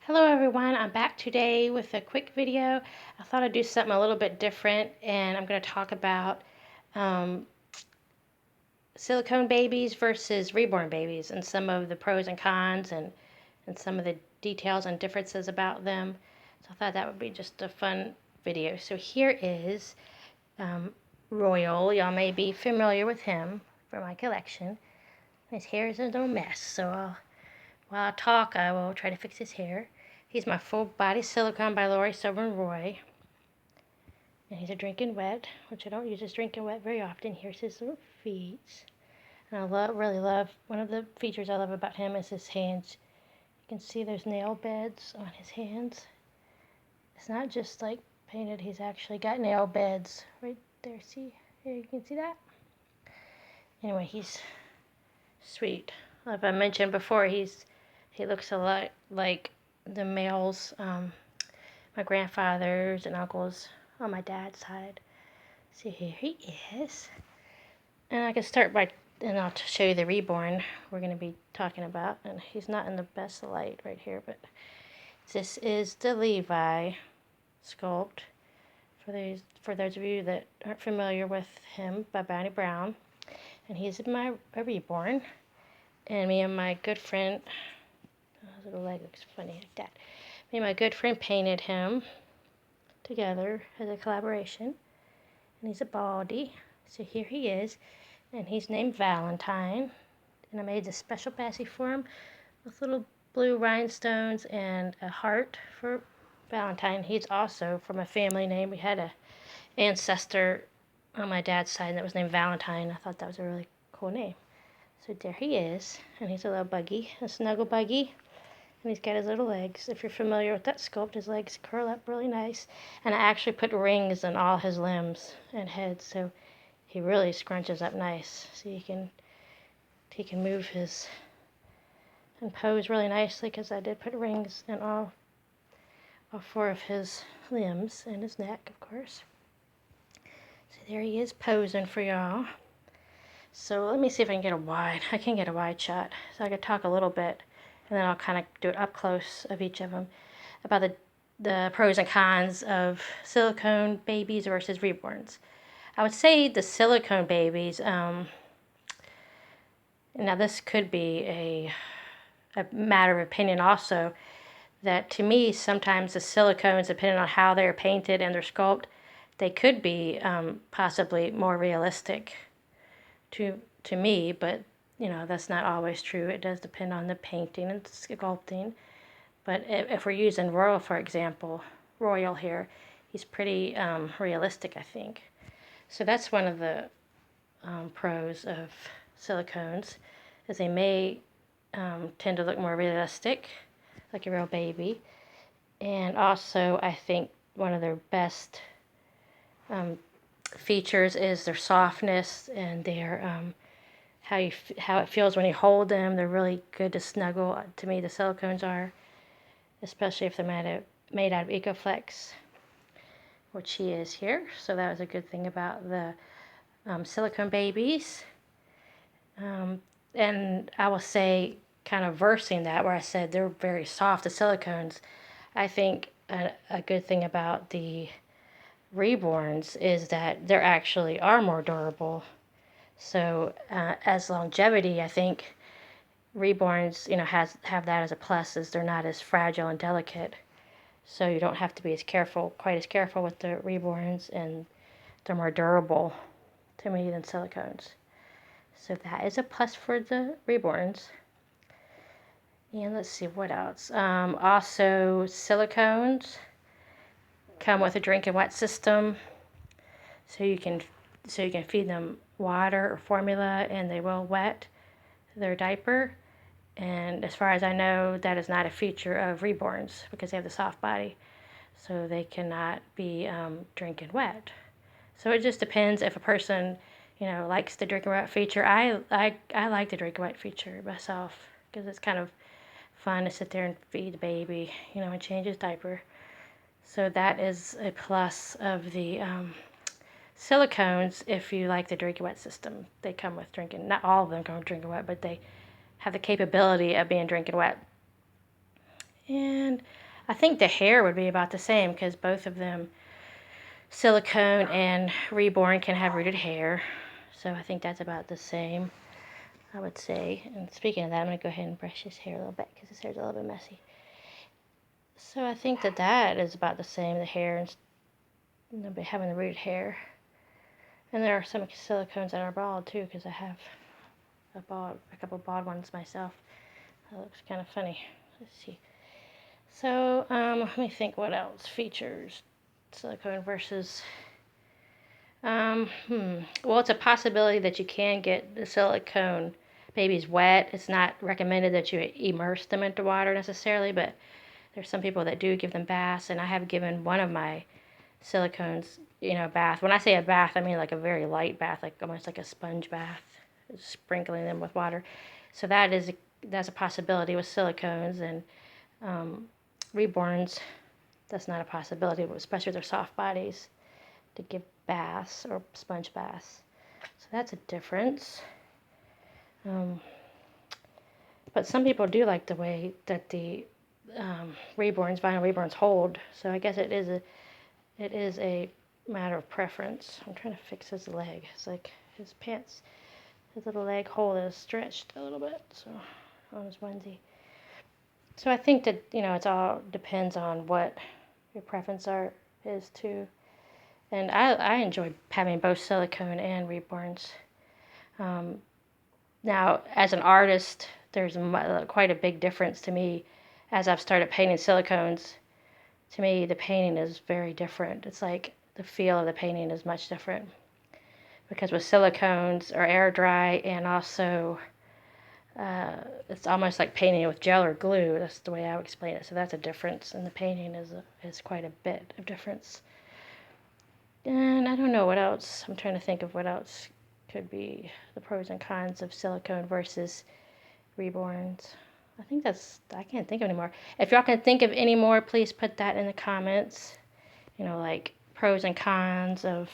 Hello everyone, I'm back today with a quick video. I thought I'd do something a little bit different, and I'm going to talk about um, silicone babies versus reborn babies and some of the pros and cons and some of the details and differences about them. So I thought that would be just a fun video. So here is Royal. Y'all may be familiar with him from my collection. His hair is a little mess, so while I talk, I will try to fix his hair. He's my full body silicone by Lori Silver and Roy. And he's a drinking wet, which I don't use as drinking wet very often. Here's his little feet. And I really love, one of the features I love about him is his hands. You can see those nail beds on his hands. It's not just like painted, he's actually got nail beds right there. See? Here, you can see that? Anyway, he's sweet. Like I mentioned before, he looks a lot like the males, my grandfathers and uncles on my dad's side. See, here he is. And I can start by, and I'll show you the reborn we're going to be talking about. And he's not in the best light right here, but this is the Levi sculpt. For those of you that aren't familiar with him, by Bonnie Brown. And he's my reborn. And me and my good friend, his little leg looks funny like that. Me and my good friend painted him together as a collaboration. And he's a baldy. So here he is. And he's named Valentine. And I made this special passy for him with little blue rhinestones and a heart for Valentine. He's also from a family name. We had an ancestor on my dad's side that was named Valentine. I thought that was a really cool name. So there he is, and he's a little buggy, a snuggle buggy, and he's got his little legs. If you're familiar with that sculpt, his legs curl up really nice, and I actually put rings in all his limbs and head, so he really scrunches up nice. So he can move his and pose really nicely, because I did put rings in all four of his limbs and his neck, of course. So there he is posing for y'all. So let me see if I can get a wide. I can get a wide shot. So I could talk a little bit, and then I'll kind of do it up close of each of them about the pros and cons of silicone babies versus reborns. I would say the silicone babies, now this could be a matter of opinion also, that to me sometimes the silicones, depending on how they're painted and their sculpt, they could be possibly more realistic to me, but that's not always true. It does depend on the painting and sculpting. But if we're using Royal, for example, Royal here, he's pretty realistic, I think. So that's one of the pros of silicones, is they may tend to look more realistic, like a real baby. And also, I think one of their best features is their softness and their how it feels when you hold them. They're really good to snuggle. To me, the silicones are, especially if they're made out of Ecoflex, which he is here. So that was a good thing about the silicone babies. And I will say, kind of versing that, where I said they're very soft, the silicones, I think a good thing about the reborns is that they actually are more durable. So as longevity, I think reborns, have that as a plus, is they're not as fragile and delicate. So you don't have to be quite as careful with the reborns, and they're more durable to me than silicones. So that is a plus for the reborns. And let's see what else. Also, silicones come with a drink and wet system, so you can feed them water or formula, and they will wet their diaper. And as far as I know, that is not a feature of reborns, because they have the soft body, so they cannot be drinking wet. So it just depends if a person, likes the drinking wet feature. I like the drinking wet feature myself, because it's kind of fun to sit there and feed the baby, and change his diaper. So that is a plus of the silicones. If you like the drinking wet system, they come with drinking. Not all of them come with drinking wet, but they have the capability of being drinking wet. And I think the hair would be about the same because both of them, Silicone and Reborn, can have rooted hair. So I think that's about the same, I would say. And speaking of that, I'm going to go ahead and brush his hair a little bit because his hair's a little bit messy. So I think that that is about the same, the hair and having the rooted hair. And there are some silicones that are bald too because I have a couple bald ones myself. That looks kind of funny. Let's see. So let me think what else features silicone versus well, it's a possibility that you can get the silicone babies wet. It's not recommended that you immerse them into water necessarily, but there's some people that do give them baths, and I have given one of my silicones, a bath. When I say a bath, I mean like a very light bath, like almost like a sponge bath, sprinkling them with water. So that's a possibility with silicones, and reborns. That's not a possibility, especially with their soft bodies, to give baths or sponge baths. So that's a difference. But some people do like the way that the vinyl reborns hold. So I guess it is a matter of preference. I'm trying to fix his leg. It's like his pants, his little leg hole is stretched a little bit. So on his onesie. So I think that it all depends on what your preference is too. And I enjoy having both silicone and reborns. Now, as an artist, there's quite a big difference to me. As I've started painting silicones, to me, the painting is very different. It's like the feel of the painting is much different. Because with silicones are air dry, and also it's almost like painting with gel or glue. That's the way I would explain it. So that's a difference, and the painting is quite a bit of difference. And I don't know what else. I'm trying to think of what else could be the pros and cons of silicone versus reborns. I can't think of any more. If y'all can think of any more, please put that in the comments. Like pros and cons of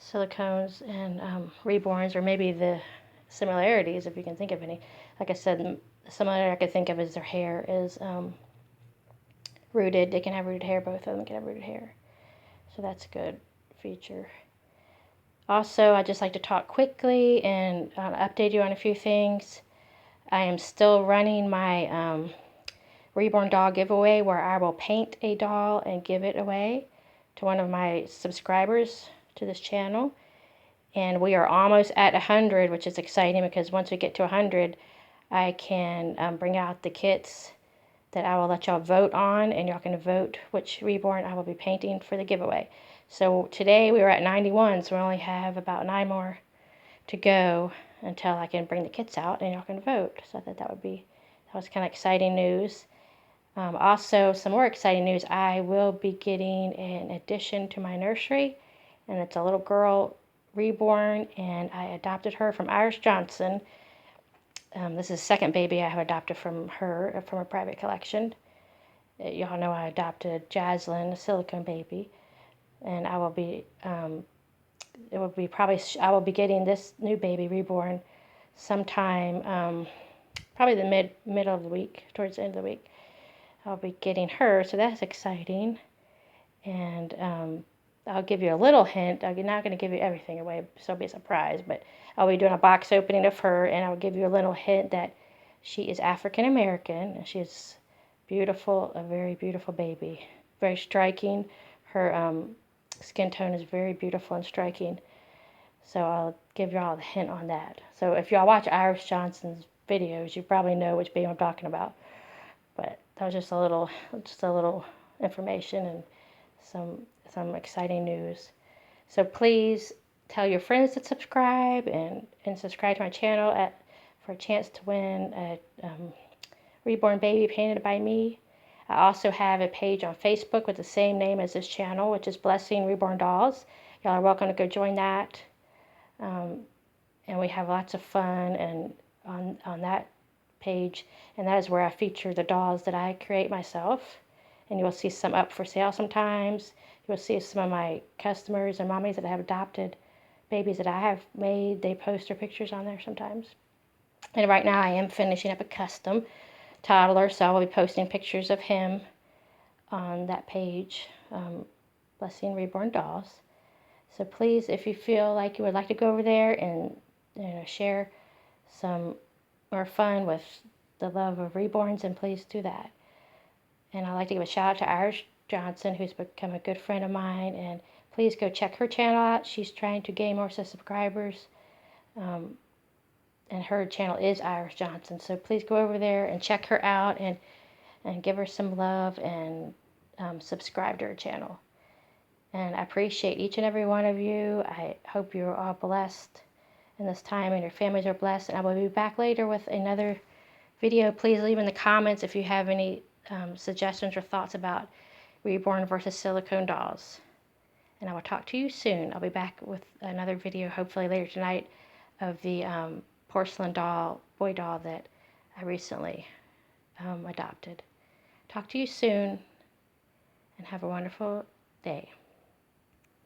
silicones and reborns, or maybe the similarities, if you can think of any. Like I said, the similarity I could think of is their hair is rooted. They can have rooted hair. Both of them can have rooted hair. So that's a good feature. Also, I just like to talk quickly and update you on a few things. I am still running my Reborn doll giveaway, where I will paint a doll and give it away to one of my subscribers to this channel. And we are almost at 100, which is exciting because once we get to 100, I can bring out the kits that I will let y'all vote on, and y'all can vote which Reborn I will be painting for the giveaway. So today we were at 91, so we only have about 9 more to go until I can bring the kits out and y'all can vote. So I thought that was kind of exciting news. Also, some more exciting news. I will be getting an addition to my nursery, and it's a little girl reborn, and I adopted her from Iris Johnson. This is the second baby I have adopted from her, from a private collection. Y'all know I adopted Jaslyn, a silicone baby, and I will be I will be getting this new baby reborn sometime, probably the middle of the week, towards the end of the week. I'll be getting her, so that's exciting. And I'll give you a little hint. I'm not going to give you everything away, so it'll be a surprise, but I'll be doing a box opening of her, and I'll give you a little hint that she is African American, and she is beautiful, a very beautiful baby, very striking. Her skin tone is very beautiful and striking. So I'll give y'all a hint on that. So if y'all watch Iris Johnson's videos, you probably know which baby I'm talking about. But that was just a little information and some exciting news. So please tell your friends to subscribe and subscribe to my channel for a chance to win a reborn baby painted by me. I also have a page on Facebook with the same name as this channel, which is Blessing Reborn Dolls. Y'all are welcome to go join that. And we have lots of fun and on that page, and that is where I feature the dolls that I create myself. And you'll see some up for sale sometimes. You'll see some of my customers and mommies that have adopted babies that I have made. They post their pictures on there sometimes. And right now I am finishing up a custom toddler, so I will be posting pictures of him on that page, Blessing Reborn Dolls. So please, if you feel like you would like to go over there and share some more fun with the love of reborns, and please do that. And I'd like to give a shout out to Iris Johnson, who's become a good friend of mine, and please go check her channel out. She's trying to gain more subscribers, and her channel is Iris Johnson. So please go over there and check her out, and give her some love, and subscribe to her channel. And I appreciate each and every one of you. I hope you're all blessed in this time and your families are blessed. And I will be back later with another video. Please leave in the comments if you have any suggestions or thoughts about Reborn versus Silicone dolls. And I will talk to you soon. I'll be back with another video, hopefully later tonight, of the porcelain doll, boy doll that I recently adopted. Talk to you soon, and have a wonderful day.